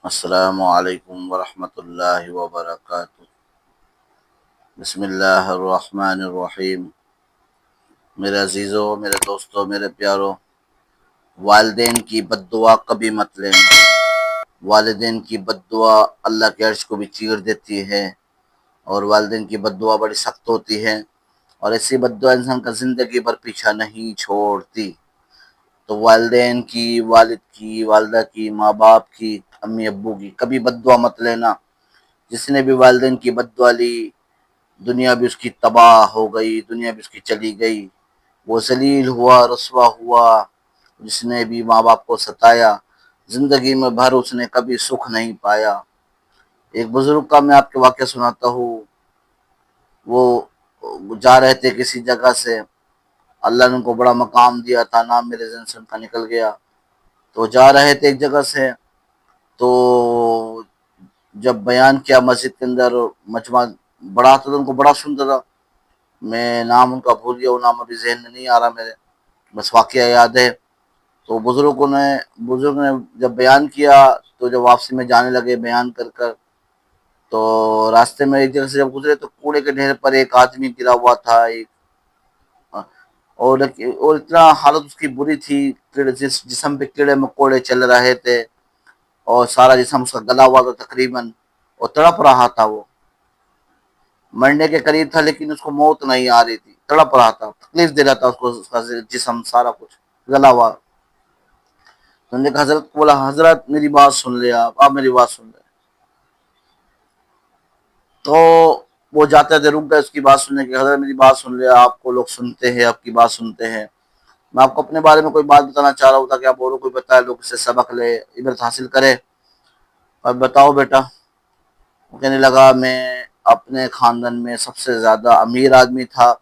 السلام علیکم ورحمۃ اللہ وبرکاتہ۔ بسم اللہ الرحمن الرحیم۔ میرے عزیزوں، میرے دوستوں، میرے پیاروں، والدین کی بد دعا کبھی مت لینا۔ والدین کی بد دعا اللہ کے عرش کو بھی چیر دیتی ہے، اور والدین کی بد دعا بڑی سخت ہوتی ہے، اور ایسی بد دعا انسان کا زندگی بھر پیچھا نہیں چھوڑتی۔ تو والدین کی، والد کی، والدہ کی، ماں باپ کی، امی ابو کی کبھی بد دعا مت لینا۔ جس نے بھی والدین کی بد دعا لی، دنیا بھی اس کی تباہ ہو گئی، دنیا بھی اس کی چلی گئی، وہ ذلیل ہوا، رسوا ہوا۔ جس نے بھی ماں باپ کو ستایا، زندگی میں بھر اس نے کبھی سکھ نہیں پایا۔ ایک بزرگ کا میں آپ کے واقعہ سناتا ہوں۔ وہ جا رہے تھے کسی جگہ سے، اللہ نے ان کو بڑا مقام دیا تھا، نام میرے ذہن سے ان کا نکل گیا۔ تو جا رہے تھے ایک جگہ سے، تو جب بیان کیا مسجد کے اندر، مجمع بڑا تھا، تو ان کو بڑا سنتا تھا۔ میں نام ان کا بھول گیا، وہ نام ابھی ذہن میں نہیں آ رہا میرے، بس واقعہ یاد ہے۔ تو بزرگ نے جب بیان کیا، تو جب واپسی میں جانے لگے بیان کر کر، تو راستے میں ایک جگہ سے جب گزرے تو کوڑے کے ڈھیر پر ایک آدمی گرا ہوا تھا، اور اتنا حالت اس کی بری تھی، جسم پہ کیڑے مکوڑے چل رہے تھے، اور سارا جسم اس کا گلا ہوا تھا تقریباً، اور تڑپ رہا تھا، وہ مرنے کے قریب تھا، لیکن اس کو موت نہیں آ رہی تھی، تڑپ رہا تھا، تکلیف دے رہا تھا اس کو، اس کا جسم سارا کچھ گلا ہوا۔ تو نے کہا، حضرت کو بولا، حضرت میری بات سن لے، آپ میری بات سن لے۔ تو وہ جاتے تھے، رک گئے اس کی بات سننے کی، حضرت میری بات سن لے، آپ کو لوگ سنتے ہیں، آپ کی بات سنتے ہیں، میں آپ کو اپنے بارے میں کوئی بات بتانا چاہ رہا ہوں تاکہ آپ اوروں کو بتائے، لوگ اس سے سبق لے، عبرت حاصل کرے۔ اب بتاؤ بیٹا۔ وہ کہنے لگا، میں اپنے خاندان میں سب سے زیادہ امیر آدمی تھا،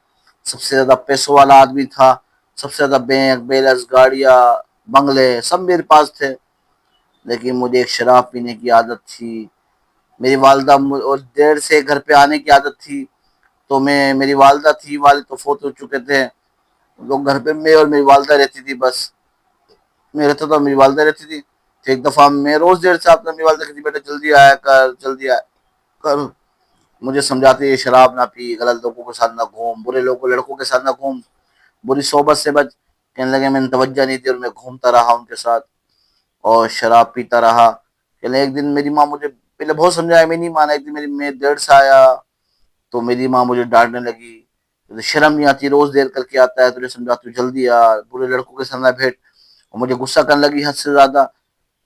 سب سے زیادہ پیسوں والا آدمی تھا، سب سے زیادہ بینک بیلنس، گاڑیاں، بنگلے سب میرے پاس تھے، لیکن مجھے ایک شراب پینے کی عادت تھی۔ میری والدہ اور دیر سے گھر پہ آنے کی عادت تھی، تو میری والدہ تھی، والد تو فوت ہو چکے تھے، تو گھر پہ میں اور میری والدہ رہتی تھی، بس میں رہتا تھا، میری والدہ رہتی تھی۔ تو ایک دفعہ میں روز دیر سے آتا، میری والدہ کہتی، بیٹا جلدی آیا کر، جلدی آیا کر، مجھے سمجھاتی ہے شراب نہ پی، غلط لوگوں کے ساتھ نہ گھوم، برے لوگوں لڑکوں کے ساتھ نہ گھوم، بری صحبت سے بچ۔ کہنے لگے، میں نے توجہ نہیں دی اور میں گھومتا رہا ان کے ساتھ اور شراب پیتا رہا۔ کہ ایک دن میری ماں مجھے پہلے بہت سمجھایا، میں نہیں مانا، ایک دن میں دیر سے آیا تو میری ماں مجھے ڈانٹنے لگی، شرم نہیں آتی، روز دیر کر کے آتا ہے، تجھے سمجھاتی ہوں جلدی آ، برے لڑکوں کے ساتھ نہ بھیٹ۔ اور مجھے غصہ کرنے لگی حد سے زیادہ،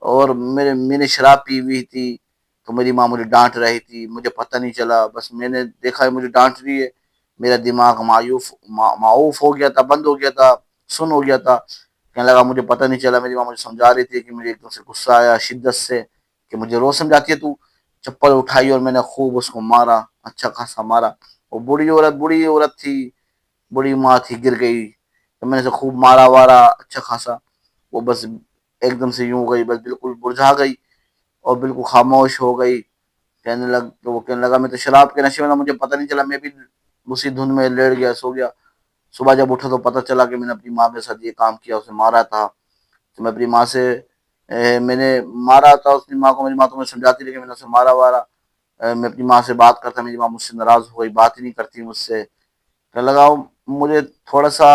اور میں نے شراب پی ہوئی تھی، تو میری ماں مجھے ڈانٹ رہی تھی، مجھے پتہ نہیں چلا، بس میں نے دیکھا ہے مجھے ڈانٹ رہی ہے، میرا دماغ معوف ہو گیا تھا، بند ہو گیا تھا، سن ہو گیا تھا۔ کہنے لگا، مجھے پتہ نہیں چلا، میری ماں مجھے سمجھا رہی تھی کہ مجھے ایک دم سے غصہ آیا شدت سے، کہ مجھے روز سمجھاتی ہے تو۔ چپل اٹھائی اور میں نے خوب اس کو مارا، اچھا خاصا مارا۔ وہ بڑی عورت تھی، بڑی ماں تھی، گر گئی، تو میں نے اسے خوب مارا وارا اچھا خاصا۔ وہ بس ایک دم سے یوں ہو گئی، بس بالکل مرجھا گئی اور بالکل خاموش ہو گئی۔ وہ کہنے لگا، میں تو شراب کے نشے میں تھا، مجھے پتہ نہیں چلا، میں بھی اسی دھن میں لیٹ گیا، سو گیا۔ صبح جب اٹھا تو پتہ چلا کہ میں نے اپنی ماں کے ساتھ یہ کام کیا، اسے مارا تھا۔ تو میں اپنی ماں سے میں نے مارا تھا اپنی ماں کو، میری ماں تو مجھے سمجھاتی رہی کہ میں نے اسے مارا وارا۔ میں اپنی ماں سے بات کرتا، میری ماں مجھ سے ناراض ہو گئی، بات ہی نہیں کرتی مجھ سے۔ کہنے لگا، مجھے تھوڑا سا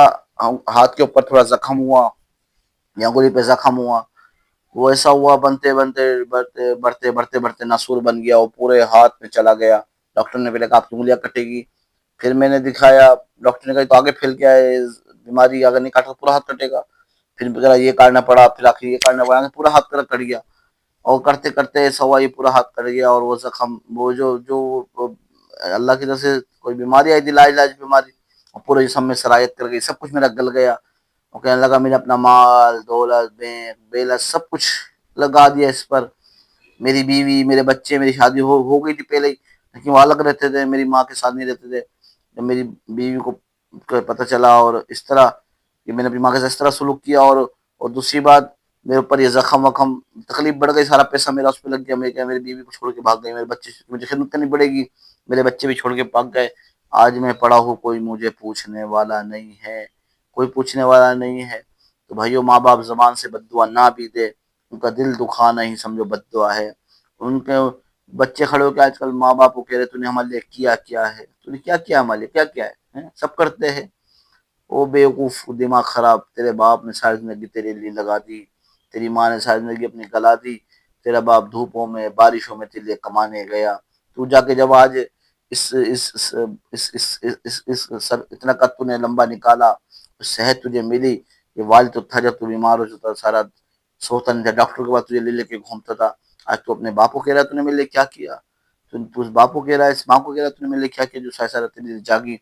ہاتھ کے اوپر تھوڑا زخم ہوا، یا انگلی پہ زخم ہوا، وہ ایسا ہوا، بڑھتے ناسور بن گیا، وہ پورے ہاتھ میں چلا گیا۔ ڈاکٹر نے پہلے کہا آپ کی انگلیاں کٹے گی، پھر میں نے دکھایا، ڈاکٹر نے کہا تو آگے پھیل گیا ہے بیماری، اگر نہیں کاٹا تو پورا ہاتھ کٹے گا۔ پھر یہ کاٹنا پڑا، پھر آخر یہ کاٹنا پڑا، پورا ہاتھ کٹ گیا، اور کرتے کرتے ایسا ہوا، یہ پورا ہاتھ کٹ گیا، اور وہ زخم، وہ جو اللہ کی طرف سے کوئی بیماری آئی تھی، لا علاج بیماری، پورے جسم میں سرایت کر گئی، سب کچھ میرا گل گیا۔ وہ کہنے لگا، میں نے اپنا مال دولت بینک بیلنس سب کچھ لگا دیا اس پر، میری بیوی، میرے بچے، میری شادی ہو گئی تھی پہلے ہی، لیکن وہ الگ رہتے تھے، میری ماں کے ساتھ نہیں رہتے تھے۔ جب میری بیوی کو پتہ چلا، اور اس طرح کہ میں نے اپنی ماں کے ساتھ اس طرح سلوک کیا، اور دوسری بات، میرے اوپر یہ زخم وخم، تکلیف بڑھ گئی، سارا پیسہ میرا اس پہ لگ گیا، میری بیوی کو چھوڑ کے بھاگ گئی، میرے بچے، مجھے خدمت کرنی پڑے گی، میرے بچے بھی چھوڑ کے بھاگ گئے۔ آج میں پڑا ہوں، کوئی مجھے پوچھنے والا نہیں ہے، کوئی پوچھنے والا نہیں ہے۔ تو بھائیو، ماں باپ زبان سے بد دعا نہ بھی دے، ان کا دل دکھانا ہی سمجھو بد دعا ہے۔ ان کے بچے کھڑے ہو کے آج کل ماں باپ کو کہہ رہے تو نے ہمارے لیے کیا ہے، تو نے کیا ہمارے لیے کیا ہے، سب کرتے ہیں۔ وہ بیوقوف دماغ خراب، تیرے باپ نے ساری زندگی تیرے لیے لگا دی، تیری ماں نے ساری زندگی اپنی گلا دی، تیرا باپ دھوپوں میں بارشوں میں تیرے لیے کمانے گیا، تو جا کے جب آج اس اس اس اس اس اس اس سر اتنا قد تو نے لمبا نکالا، صحت تجھے ملی، یہ والد تو تھا جب تو بیمار ہو جاتا سارا سوتا نہیں تھا، ڈاکٹر کے بعد تجھے لے کے گھومتا تھا، آج تو اپنے باپ کو کہہ رہا ہے تو نے میرے لیے کیا تو اس باپ کو کہہ رہا ہے، اس ماں کو کہہ رہا ہے تو نے میرے لیے کیا جو سارا تیرے لیے جاگی،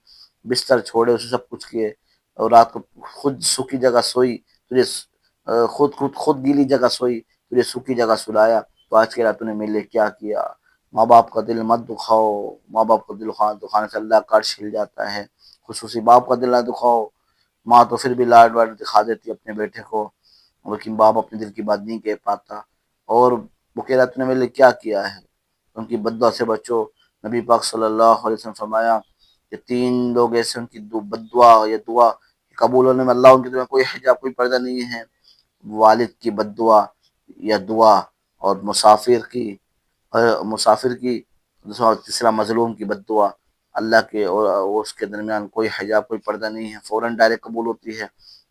بستر چھوڑے اسے سب کچھ کیے، اور رات کو خود سوکھی جگہ سوئی، تجھے خود گیلی جگہ سوئی، تجھے سوکھی جگہ سلایا، تو آج کہہ رہا تو نے میرے لیے کیا۔ ماں باپ کا دل مت دکھاؤ، ماں باپ کا دل دکھانے سے اللہ کا عرش ہل جاتا ہے، خصوصی باپ کا دل نہ دکھاؤ، ماں تو پھر بھی لاڈ واڈ دکھا دیتی اپنے بیٹے کو، لیکن باپ اپنے دل کی بات نہیں کہہ پاتا۔ اور وہ کہہ رہا تو نے میرے لیے کیا ہے، ان کی بد دعا سے بچو۔ نبی پاک صلی اللہ علیہ وسلم فرمایا کہ 3 لوگ ایسے ان کی بد دعا یا دعا قبول ہونے میں اللہ ان کی دعا کوئی حجاب کوئی پردہ نہیں ہے، والد کی بد دعا یا دعا، اور مسافر کی تیسرا مظلوم کی بد دعا، اللہ کے اور اس کے درمیان کوئی حجاب کوئی پردہ نہیں ہے، فوراً ڈائریکٹ قبول ہوتی ہے،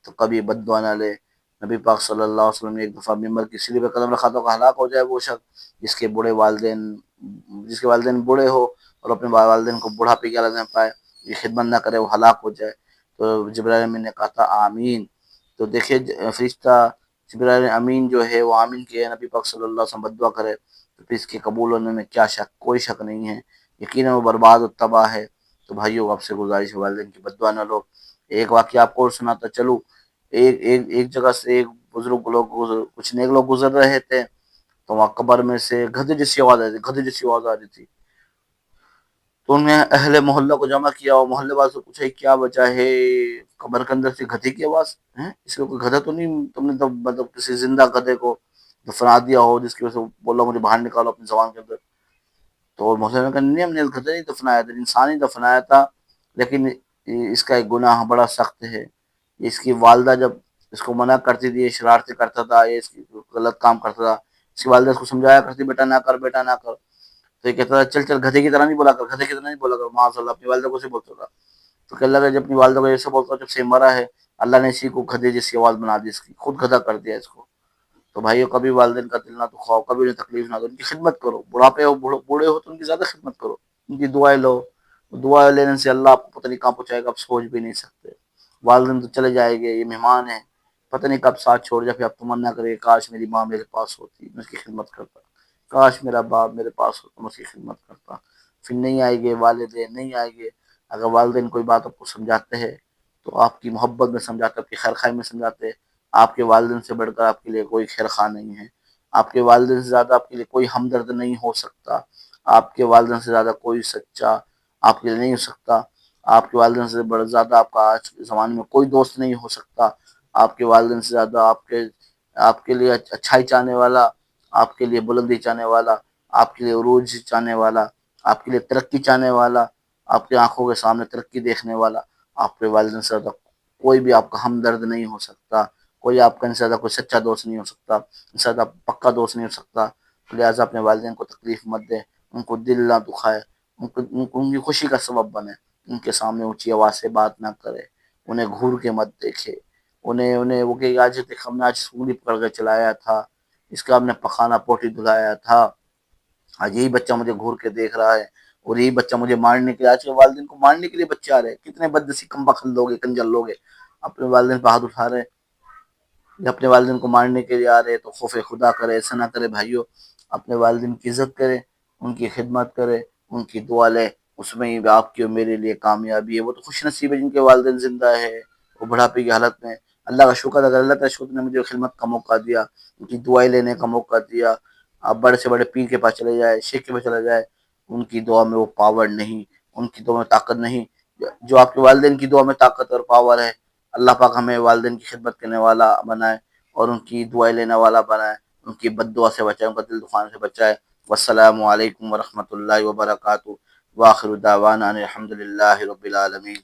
تو کبھی بد دعا نہ لے۔ نبی پاک صلی اللہ علیہ وسلم نے ایک دفعہ ممبر کی سیڑھی پہ قدم رکھا تو ہلاک ہو جائے وہ شخص جس کے والدین بوڑھے ہو اور اپنے والدین کو بڑھاپے کی حالت میں پائے، یہ خدمت نہ کرے، وہ ہلاک ہو جائے۔ تو جبرائیل امین نے کہا تھا آمین، تو دیکھیے فرشتہ جبرائیل امین جو ہے وہ آمین کے نبی پاک صلی اللہ علیہ وسلم بد دعا کرے تو پھر اس کے قبول ہونے میں کیا شک، کوئی شک نہیں ہے، یقیناً وہ برباد و تباہ ہے۔ تو بھائیو آپ سے گزارش ہے والدین کی بد دعا نہ لو۔ ایک واقعہ آپ کو اور سناتا چلوں، ایک جگہ سے ایک بزرگ لوگ کچھ نیک لوگ گزر رہے تھے، تو وہاں قبر میں سے گدھے جیسی آواز آ رہی تھی، تو انہوں نے اہل محلہ کو جمع کیا اور محلے والوں سے پوچھا کیا وجہ ہے، قبر کے اندر سے گدھے کی آواز ہے، اس کا کوئی گدھا تو نہیں، تم نے تو مطلب کسی زندہ گدھے کو دفنا دیا ہو جس کی وجہ سے بولا مجھے باہر نکالو اپنی زبان کے اندر، تو محلے نے کہا نہیں ہم نے گدھا نہیں دفنایا تھا، انسان ہی دفنایا تھا، لیکن اس کا ایک گناہ بڑا سخت ہے، اس کی والدہ جب اس کو منع کرتی تھی، شرارتیں کرتا تھا، یہ اس کی غلط کام کرتا تھا، اس کی والدہ اس کو سمجھایا کرتی بیٹا نہ کر بیٹا نہ کر، تو یہ کہتا تھا چل گدھے کی طرح نہیں بولا کر، گدھے کی طرح نہیں بولا کر، معاذ اللہ اپنی والدہ کو سے بولتا تھا، تو کہنے لگا جب اپنی والدہ کو ایسے بولتا جب سے مرا ہے اللہ نے اسی کو گدھے جیسی آواز بنا دی، اس کی خود گدھا کر دیا اس کو۔ تو بھائیو کبھی والدین کا دل نہ دکھاؤ، کبھی انہیں تکلیف نہ دو، ان کی خدمت کرو، بڑھاپے ہو بوڑھے ہو تو ان کی زیادہ خدمت کرو، ان کی دعائیں لو، دعائیں لینے سے اللہ آپ کو پتہ نہیں کہاں پہنچائے گا آپ سوچ بھی نہیں سکتے۔ والدین تو چلے جائے گے، یہ مہمان ہیں، پتہ نہیں کب ساتھ چھوڑ جائے، پھر آپ تمنا کرے کاش میری ماں میرے پاس ہوتی میں اس کی خدمت کرتا، کاش میرا باپ میرے پاس ہوتا میں اس کی خدمت کرتا، پھر نہیں آئے گے والدین نہیں آئے گے۔ اگر والدین کوئی بات آپ کو سمجھاتے ہیں تو آپ کی محبت میں سمجھاتے، آپ کی خیر خواہی میں سمجھاتے، آپ کے والدین سے بڑھ کر آپ کے لیے کوئی خیر خواہ نہیں ہے، آپ کے والدین سے زیادہ آپ کے لیے کوئی ہمدرد نہیں ہو سکتا، آپ کے والدین سے زیادہ کوئی سچا آپ کے لیے نہیں ہو سکتا، آپ کے والدین سے بڑھ زیادہ آپ کا آج کے زمانے میں کوئی دوست نہیں ہو سکتا، آپ کے والدین سے زیادہ آپ کے لیے اچھائی چاہنے والا، آپ کے لیے بلندی چاہنے والا، آپ کے لیے عروج چاہنے والا، آپ کے لیے ترقی چاہنے والا، آپ کی آنکھوں کے سامنے ترقی دیکھنے والا، آپ کے والدین سے زیادہ کوئی بھی آپ کا ہمدرد نہیں ہو سکتا، کوئی آپ کا ان سے زیادہ کوئی سچا دوست نہیں ہو سکتا، ان سے زیادہ پکا دوست نہیں ہو سکتا، لہٰذا اپنے والدین کو تکلیف مت دے، ان کو دل نہ دکھائے، ان کی خوشی کا سبب بنے، ان کے سامنے اونچی آواز سے بات نہ کرے، انہیں گھور کے مت دیکھے، انہیں وہ کہ آج ہم نے آج سونگلی پکڑ کے چلایا تھا، اس کا ہم نے پخانا پوٹی دھلایا تھا، آج یہی بچہ مجھے گھور کے دیکھ رہا ہے، اور یہی بچہ مجھے مارنے کے لیے، آج کے والدین کو مارنے کے لیے بچے آ رہے ہیں، کتنے بدنسی کم بخت لوگ ہیں، کنجر لوگ ہیں، اپنے والدین پہ ہاتھ اٹھا رہے ہیں، جب اپنے والدین کو مارنے کے لیے آ رہے تو خوف خدا کرے، ایسا نہ کرے بھائیو، اپنے والدین کی عزت کرے، ان کی خدمت کرے، ان کی دعا لے، اس میں ہی آپ کی اور میرے لیے کامیابی ہے۔ وہ تو خوش نصیب ہے جن کے والدین زندہ ہے، وہ بڑھاپے کی حالت میں، اللہ کا شکر اگر اللہ کا شکر نے مجھے خدمت کا موقع دیا، ان کی دعائیں لینے کا موقع دیا، آپ بڑے سے بڑے پیر کے پاس چلے جائے، شیخ کے پاس چلے جائے، ان کی دعا میں وہ پاور نہیں، ان کی دعا میں طاقت نہیں جو آپ کے والدین کی دعا میں طاقت اور پاور ہے۔ اللہ پاک ہمیں والدین کی خدمت کرنے والا بنائے اور ان کی دعائیں لینے والا بنائے، ان کی بد دعا سے بچائے، ان کا دل دکھانے سے بچائے۔ والسلام علیکم ورحمۃ اللہ وبرکاتہ، وآخر دعوانا ان الحمد للہ رب العالمین۔